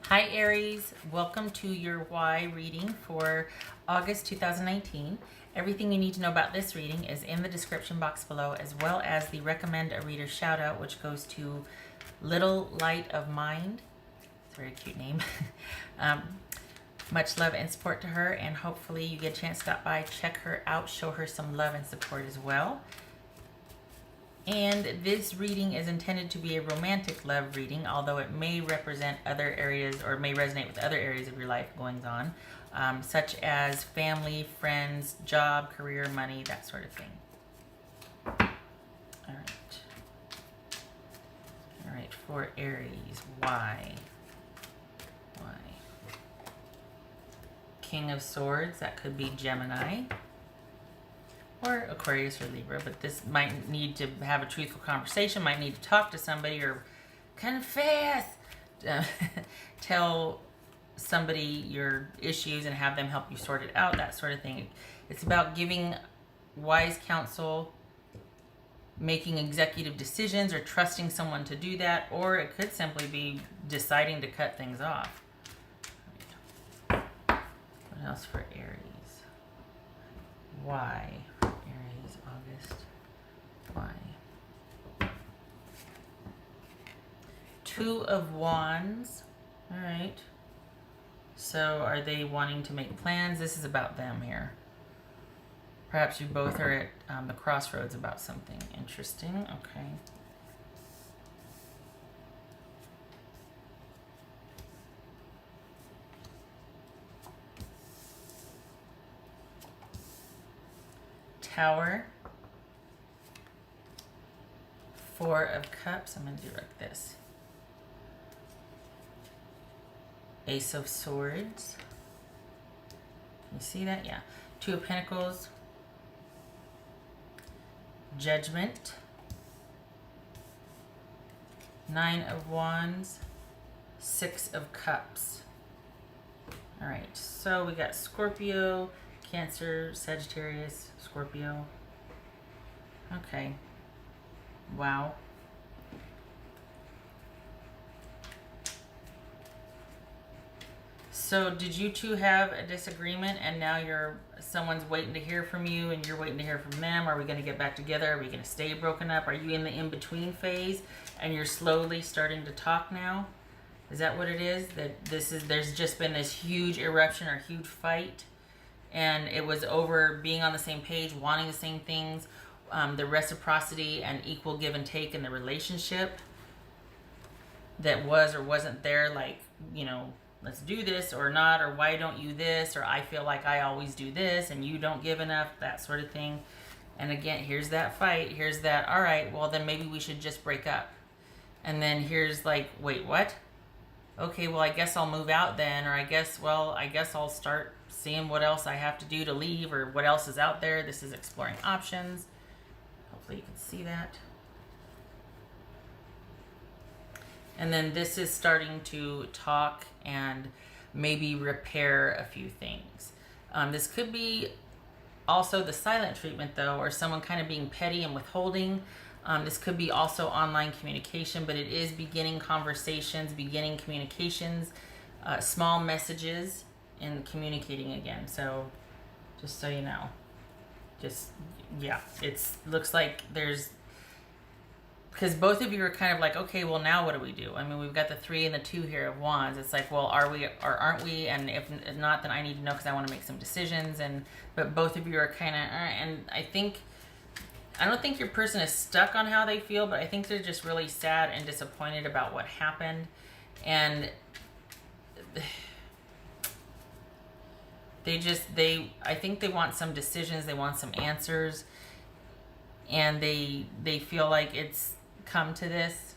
Hi Aries, welcome to your why reading for August 2019. Everything you need to know about this reading is in the description box below, as well as the recommend a reader shout out, which goes to Little Light of Mind. It's a very cute name. Much love and support to her, and hopefully you get a chance to stop by, check her out, show her some love and support as well. And this reading is intended to be a romantic love reading, although it may represent other areas or may resonate with other areas of your life goings on, such as family, friends, job, career, money, that sort of thing. All right. All right, for Aries, why? Why? King of Swords, that could be Gemini. Or Aquarius or Libra, but this might need to have a truthful conversation, might need to talk to somebody or confess, tell somebody your issues and have them help you sort it out, that sort of thing. It's about giving wise counsel, making executive decisions, or trusting someone to do that, or it could simply be deciding to cut things off. What else for Aries? Why? Aries, August. Why? Two of Wands. All right. So are they wanting to make plans? This is about them here. Perhaps you both are at the crossroads about something interesting. Okay. Tower, Four of Cups. I'm going to do like this. Ace of Swords. Can you see that? Yeah. Two of Pentacles. Judgment. Nine of Wands. Six of Cups. All right. So we got Scorpio, Cancer, Sagittarius, Scorpio. Okay. Wow. So did you two have a disagreement and now someone's waiting to hear from you and you're waiting to hear from them? Are we going to get back together? Are we going to stay broken up? Are you in the in-between phase and you're slowly starting to talk now? Is that what it is? That there's just been this huge eruption or huge fight? And it was over being on the same page, wanting the same things, the reciprocity and equal give and take in the relationship that was or wasn't there, like, you know, let's do this or not, or why don't you this, or I feel like I always do this and you don't give enough, that sort of thing. And again, here's that fight, here's that, all right, well then maybe we should just break up. And then here's like, wait, what? Okay, well I guess I'll move out then, or I guess I'll start seeing what else I have to do to leave, or what else is out there. This is exploring options. Hopefully you can see that. And then this is starting to talk and maybe repair a few things. This could be also the silent treatment though, or someone kind of being petty and withholding. This could be also online communication, but it is beginning conversations, beginning communications, small messages, and communicating again. So just so you know, yeah, looks like there's, because both of you are kind of like, okay, well now what do we do? I mean, we've got the 3 and the 2 here of Wands. It's like, well, are we or aren't we? And if not, then I need to know, because I want to make some decisions. But both of you are kind of, and I don't think your person is stuck on how they feel, but I think they're just really sad and disappointed about what happened. And I think they want some decisions, they want some answers, and they feel like it's come to this.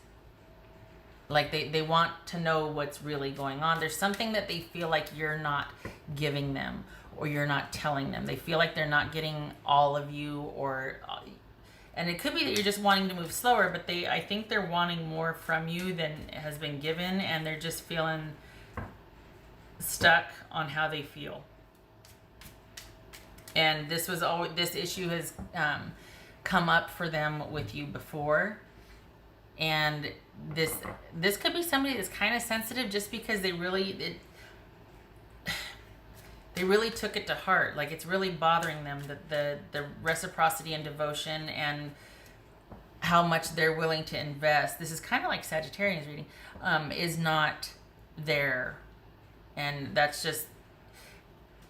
Like they want to know what's really going on. There's something that they feel like you're not giving them, or you're not telling them. They feel like they're not getting all of you, and it could be that you're just wanting to move slower, but I think they're wanting more from you than has been given, and they're just feeling stuck on how they feel. And this issue has come up for them with you before, And this could be somebody that's kind of sensitive just because they really took it to heart. Like it's really bothering them, that the reciprocity and devotion and how much they're willing to invest. This is kind of like Sagittarian's reading, is not there. And that's just,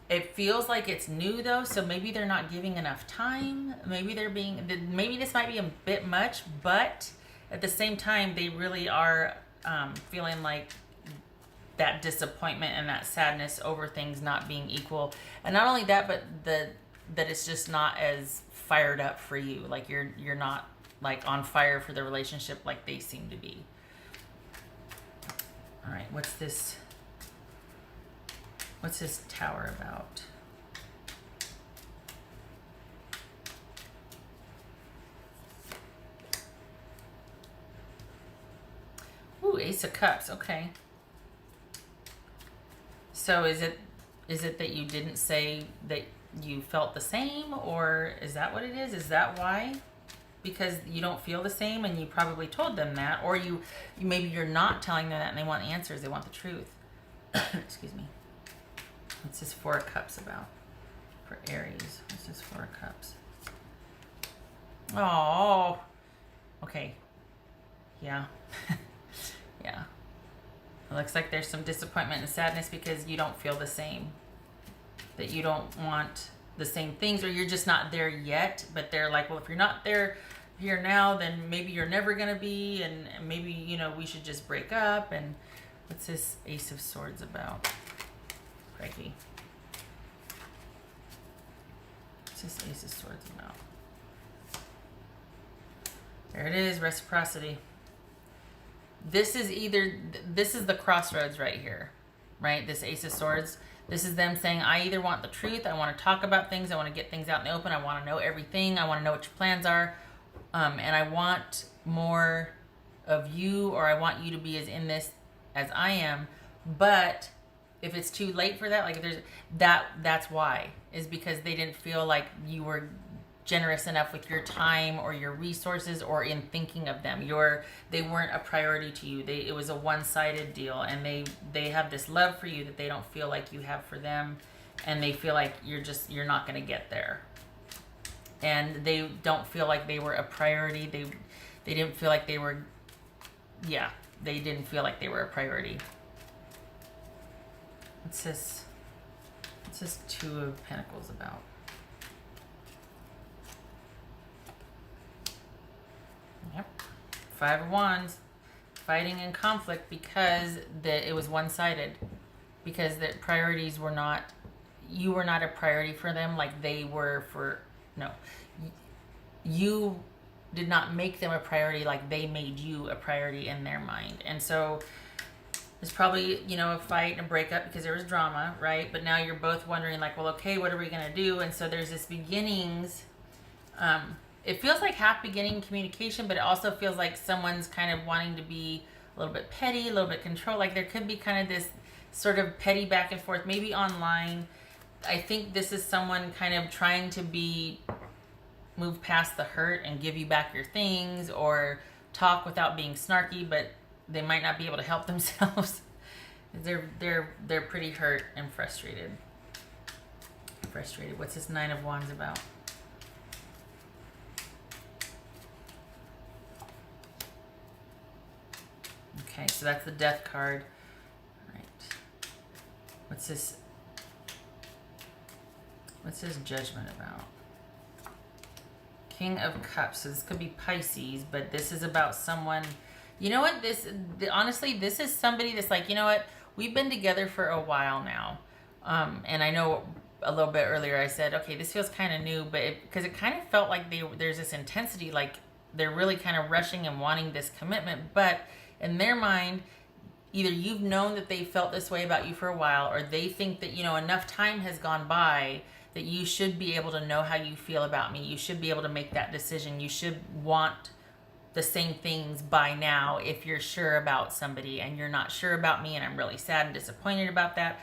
it feels like it's new though, so maybe they're not giving enough time. Maybe maybe this might be a bit much, but at the same time, they really are feeling like that disappointment and that sadness over things not being equal. And not only that, but that it's just not as fired up for you. Like you're not like on fire for the relationship like they seem to be. All right, what's this tower about? Ooh, Ace of Cups, okay. So is it that you didn't say that you felt the same, or is that what it is? Is that why? Because you don't feel the same and you probably told them that, or maybe you're not telling them that and they want answers, they want the truth. Excuse me. What's this Four of Cups about for Aries? What's this Four of Cups? Oh, okay. Yeah. Yeah. It looks like there's some disappointment and sadness because you don't feel the same. That you don't want the same things, or you're just not there yet. But they're like, well, if you're not there here now, then maybe you're never going to be. And maybe, you know, we should just break up. And what's this Ace of Swords about? Crikey. What's this Ace of Swords about? There it is, reciprocity. This is the crossroads right here, right? This Ace of Swords. This is them saying, I either want the truth, I want to talk about things, I want to get things out in the open, I want to know everything, I want to know what your plans are, and I want more of you, or I want you to be as in this as I am. But if it's too late for that, like if there's that's why, is because they didn't feel like you were generous enough with your time or your resources or in thinking of them. They weren't a priority to you. It was a one-sided deal, and they have this love for you that they don't feel like you have for them, and they feel like you're not going to get there. And they don't feel like they were a priority. They didn't feel like they were, yeah, they didn't feel like they were a priority. What's this Two of Pentacles about? Yep. Five of Wands. Fighting and conflict because it was one-sided. Because the priorities were not, you were not a priority for them like they were for, no. You did not make them a priority like they made you a priority in their mind. And so there's probably, you know, a fight and a breakup because there was drama, right? But now you're both wondering like, well, okay, what are we going to do? And so there's this beginnings, it feels like half beginning communication, but it also feels like someone's kind of wanting to be a little bit petty, a little bit control. Like there could be kind of this sort of petty back and forth, maybe online. I think this is someone kind of trying to move past the hurt and give you back your things, or talk without being snarky, but they might not be able to help themselves. They're pretty hurt and frustrated. What's this Nine of Wands about? Okay, so that's the Death card. All right. What's this Judgment about? King of Cups. So this could be Pisces, but this is about someone. You know what? Honestly, this is somebody that's like, you know what? We've been together for a while now. And I know a little bit earlier I said, okay, this feels kind of new, but because it kind of felt like there's this intensity, like they're really kind of rushing and wanting this commitment. But in their mind, either you've known that they felt this way about you for a while, or they think that, you know, enough time has gone by that you should be able to know how you feel about me. You should be able to make that decision. You should want the same things by now if you're sure about somebody, and you're not sure about me, and I'm really sad and disappointed about that.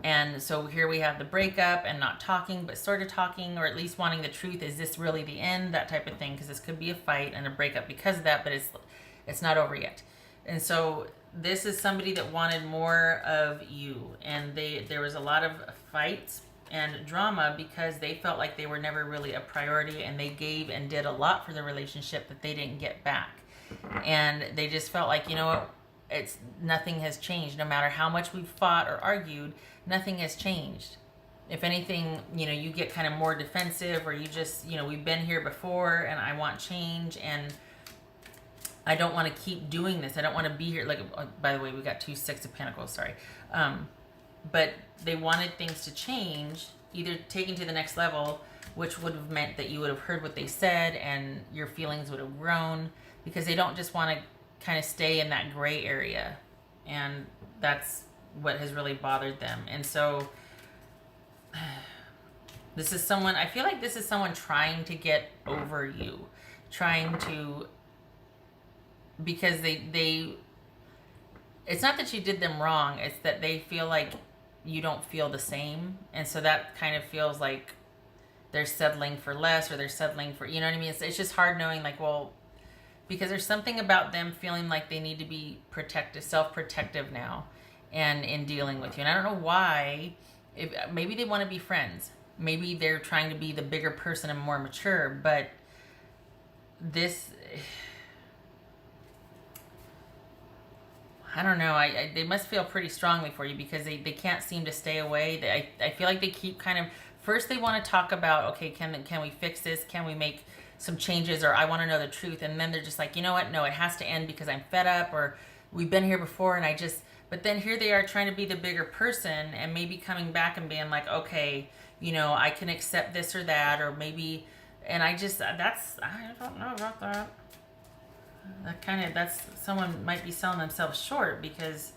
And so here we have the breakup and not talking, but sort of talking, or at least wanting the truth. Is this really the end? That type of thing, because this could be a fight and a breakup because of that, but It's not over yet. And so this is somebody that wanted more of you, and there was a lot of fights and drama because they felt like they were never really a priority, and they gave and did a lot for the relationship that they didn't get back. And they just felt like, you know what, nothing has changed. No matter how much we've fought or argued, nothing has changed. If anything, you know, you get kind of more defensive, or you just, you know, we've been here before and I want change, and I don't want to keep doing this. I don't want to be here. Like, by the way, we got 2 Six of Pentacles, sorry. But they wanted things to change, either taken to the next level, which would have meant that you would have heard what they said and your feelings would have grown, because they don't just want to kind of stay in that gray area. And that's what has really bothered them. And so this is someone, I feel like this is someone trying to get over you, trying to, because they it's not that you did them wrong, it's that they feel like you don't feel the same. And so that kind of feels like they're settling for less, or they're settling for, you know what I mean? It's just hard knowing, like, well, because there's something about them feeling like they need to be protective, self-protective now, and in dealing with you. And I don't know why. Maybe they want to be friends. Maybe they're trying to be the bigger person and more mature, but this, I don't know. They must feel pretty strongly for you, because they can't seem to stay away. I feel like they keep kind of, first they want to talk about, okay, can we fix this? Can we make some changes? Or I want to know the truth. And then they're just like, you know what? No, it has to end because I'm fed up, or we've been here before and but then here they are trying to be the bigger person, and maybe coming back and being like, okay, you know, I can accept this or that, or maybe, and I don't know about that. That's someone might be selling themselves short, because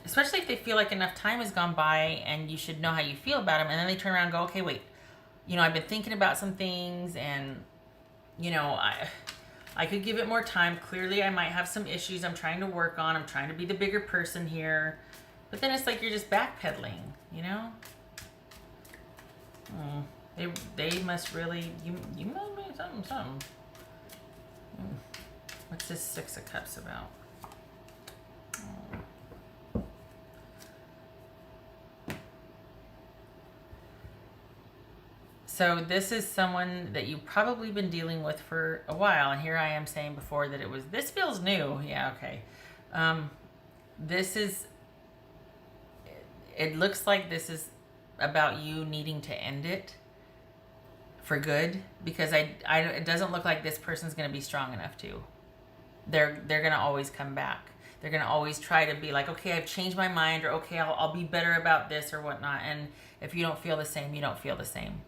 especially if they feel like enough time has gone by and you should know how you feel about them, and then they turn around and go, okay, wait, you know, I've been thinking about some things, and, you know, I could give it more time. Clearly I might have some issues I'm trying to work on. I'm trying to be the bigger person here. But then it's like you're just backpedaling, you know? They must really, you must be something. What's this Six of Cups about? So this is someone that you've probably been dealing with for a while. And here I am saying before that this feels new. Yeah, okay. It looks like this is about you needing to end it for good, because it doesn't look like this person's going to be strong enough to. They're going to always come back. They're going to always try to be like, okay, I've changed my mind, or okay, I'll be better about this or whatnot. And if you don't feel the same, you don't feel the same.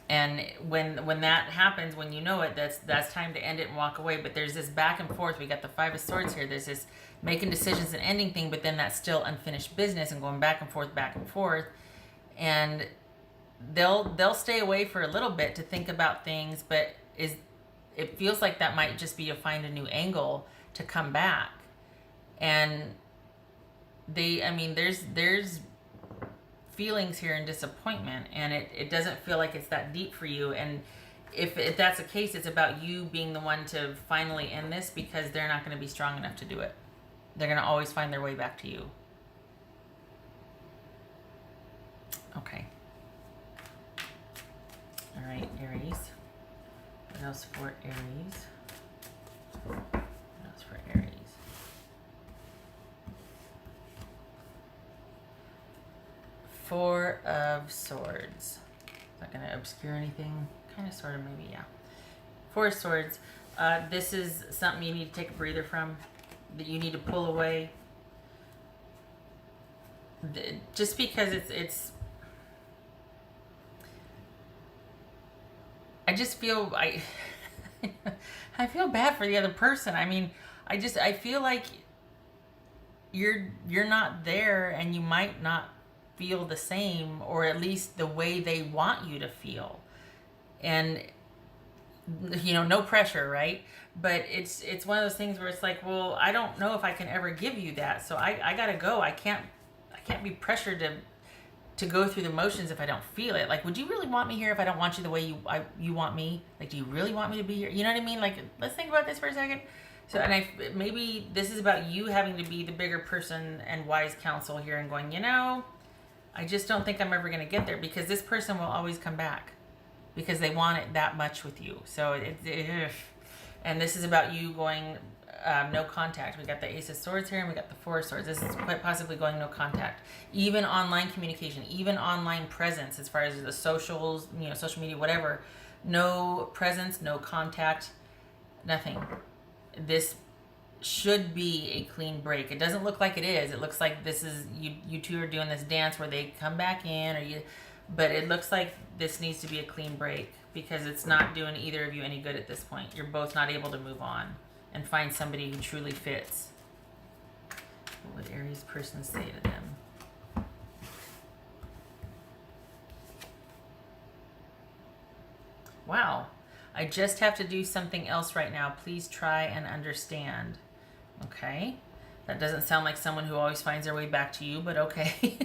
And when that happens, when you know it, that's time to end it and walk away. But there's this back and forth. We got the Five of Swords here. There's this making decisions and ending thing, but then that's still unfinished business and going back and forth. And they'll stay away for a little bit to think about things, but it feels like that might just be to find a new angle to come back. And there's feelings here and disappointment, and it doesn't feel like it's that deep for you. And if that's the case, it's about you being the one to finally end this, because they're not going to be strong enough to do it. They're going to always find their way back to you. Okay. All right, Aries. What else for Aries? What else for Aries? Four of Swords. Is that going to obscure anything? Kind of, sort of, maybe, yeah. Four of Swords. This is something you need to take a breather from, that you need to pull away. Just because it's I just feel, I feel bad for the other person. I mean, I feel like you're not there, and you might not feel the same, or at least the way they want you to feel. And, you know, no pressure, right? But it's one of those things where it's like, well, I don't know if I can ever give you that, so I gotta go. I can't be pressured to to go through the motions if I don't feel it. Like, would you really want me here if I don't want you the way you want me? Like, do you really want me to be here? You know what I mean? Like, let's think about this for a second. So, and maybe this is about you having to be the bigger person and wise counsel here and going, you know, I just don't think I'm ever going to get there, because this person will always come back because they want it that much with you. So and this is about you going no contact. We got the Ace of Swords here, and we got the Four of Swords. This is quite possibly going no contact. Even online communication, even online presence, as far as the socials, you know, social media, whatever. No presence, no contact, nothing. This should be a clean break. It doesn't look like it is. It looks like this is you two are doing this dance where they come back in, or you. But it looks like this needs to be a clean break, because it's not doing either of you any good at this point. You're both not able to move on and find somebody who truly fits. What would Aries person say to them? Wow. I just have to do something else right now. Please try and understand. Okay. That doesn't sound like someone who always finds their way back to you, but okay.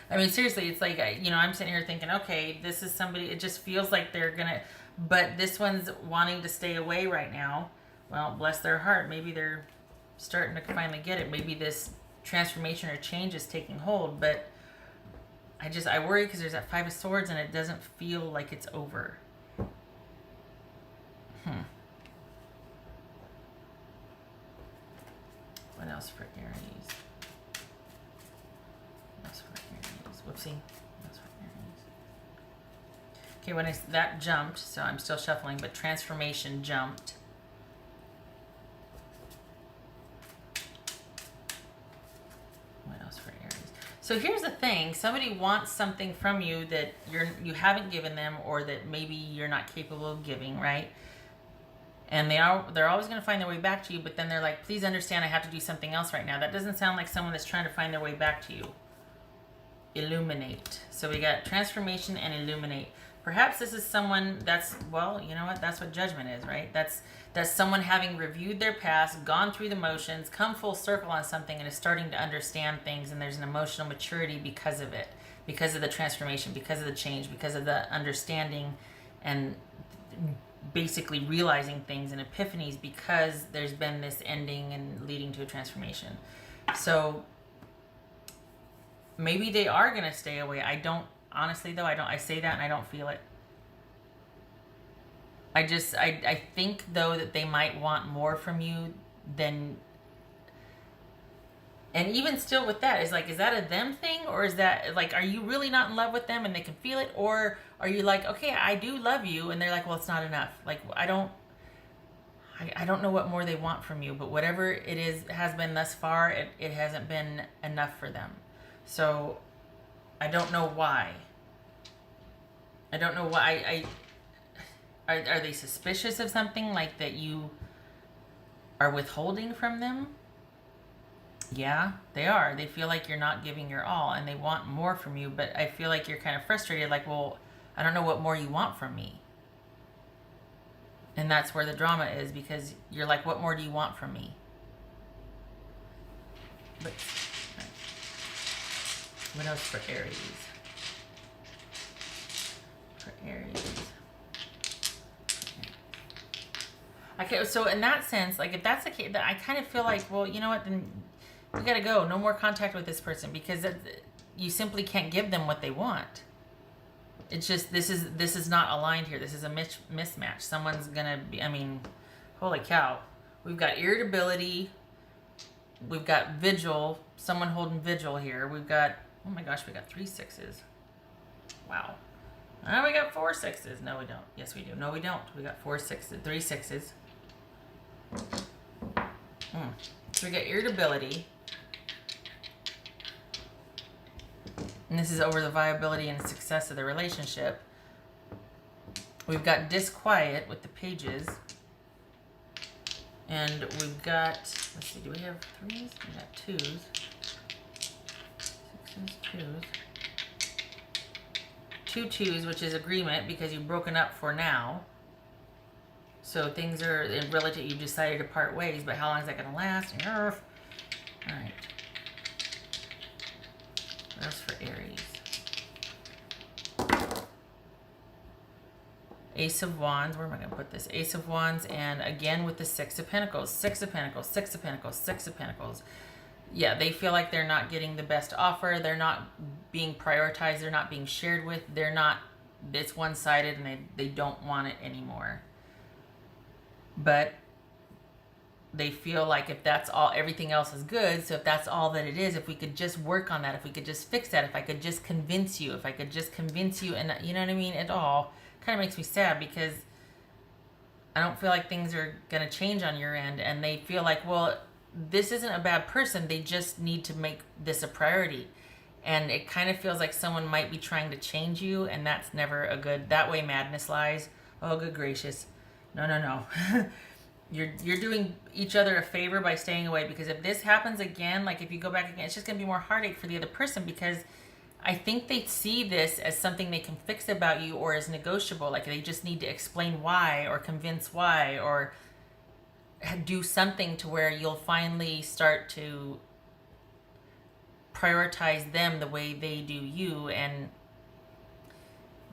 I mean, seriously, it's like, you know, I'm sitting here thinking, okay, this is somebody, it just feels like they're going to, but this one's wanting to stay away right now. Well, bless their heart. Maybe they're starting to finally get it. Maybe this transformation or change is taking hold, but I worry because there's that Five of Swords and it doesn't feel like it's over. What else for Aries? What else for Aries? Whoopsie. What else for Aries? Okay, when that jumped, so I'm still shuffling, but transformation jumped. What else for Aries? So here's the thing. Somebody wants something from you that you haven't given them, or that maybe you're not capable of giving, right? And they're always going to find their way back to you, but then they're like, please understand, I have to do something else right now. That doesn't sound like someone that's trying to find their way back to you. Illuminate. So we got transformation and illuminate. Perhaps this is someone that's, well, you know what? That's what judgment is, right? That's someone having reviewed their past, gone through the motions, come full circle on something, and is starting to understand things, and there's an emotional maturity because of it, because of the transformation, because of the change, because of the understanding, and basically realizing things and epiphanies, because there's been this ending and leading to a transformation. So maybe they are going to stay away. I don't, honestly though, I say that and I don't feel it. I think though that they might want more from you than, and even still with that, is like, is that a them thing, or is that like, are you really not in love with them and they can feel it? Or are you like, okay, I do love you, and they're like, well, it's not enough. Like, I don't know what more they want from you, but whatever it is, has been thus far, it hasn't been enough for them. So I don't know why. I don't know why. Are they suspicious of something, like that you are withholding from them? Yeah, they are. They feel like you're not giving your all, and they want more from you, but I feel like you're kind of frustrated, like, well, I don't know what more you want from me. And that's where the drama is, because you're like, what more do you want from me? But what else for Aries? For Aries. Okay, so in that sense, like, if that's the case, I kind of feel like, well, you know what, then you gotta go. No more contact with this person, because you simply can't give them what they want. It's just, this is not aligned here. This is a mismatch. Someone's gonna be, I mean, holy cow. We've got irritability. We've got vigil. Someone holding vigil here. We've got, oh my gosh, we got 3 6s. Wow. Oh, we got 4 6s. No, we don't. Yes, we do. No, we don't. We got 4 6s, 3 6s. So we got irritability. And this is over the viability and success of the relationship. We've got disquiet with the pages. And we've got, let's see, do we have 3s? We got 2s. 6s, 2s. 2 2s, which is agreement, because you've broken up for now. So things are in relative, you've decided to part ways, but how long is that going to last? All right. What else for Aries? Ace of Wands. Where am I going to put this? Ace of Wands, and again with the Six of Pentacles. Six of Pentacles, Six of Pentacles, Six of Pentacles. Yeah, they feel like they're not getting the best offer. They're not being prioritized. They're not being shared with. They're not, it's one-sided, and they don't want it anymore. But they feel like if that's all, everything else is good. So if that's all that it is, if we could just work on that, if we could just fix that, if I could just convince you, and you know what I mean? It all kind of makes me sad, because I don't feel like things are going to change on your end. And they feel like, well, this isn't a bad person. They just need to make this a priority. And it kind of feels like someone might be trying to change you, and that's never a good, that way madness lies. Oh, good gracious. No, no, no. You're doing each other a favor by staying away, because if this happens again, like if you go back again, it's just going to be more heartache for the other person, because I think they see this as something they can fix about you, or as negotiable. Like they just need to explain why, or convince why, or do something to where you'll finally start to prioritize them the way they do you. And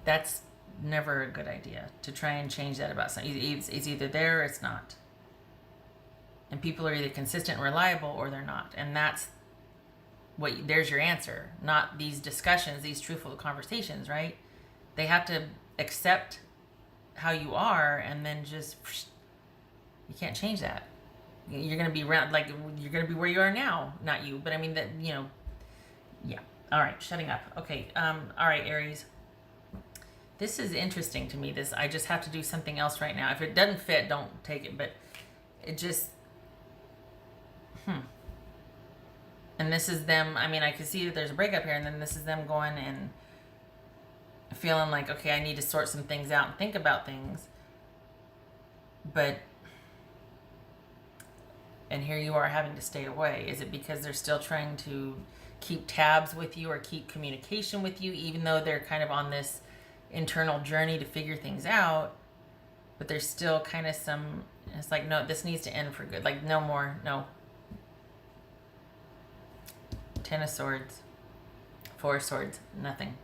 that's never a good idea, to try and change that about something. It's either there or it's not. And people are either consistent and reliable, or they're not. And that's what, there's your answer. Not these discussions, these truthful conversations, right? They have to accept how you are, and then just, you can't change that. You're going to be around, like, you're going to be where you are now. Not you, but I mean that, you know, yeah. All right, shutting up. Okay, all right, Aries. This is interesting to me. This, I just have to do something else right now. If it doesn't fit, don't take it, but it just, And this is them, I mean, I can see that there's a breakup here, and then this is them going and feeling like, okay, I need to sort some things out and think about things. But, and here you are having to stay away. Is it because they're still trying to keep tabs with you, or keep communication with you, even though they're kind of on this internal journey to figure things out? But there's still kind of some, it's like, no, this needs to end for good. Like, no more, no. Ten of Swords, Four of Swords, nothing.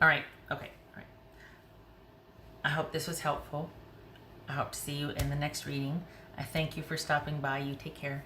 All right, okay, all right. I hope this was helpful. I hope to see you in the next reading. I thank you for stopping by. You take care.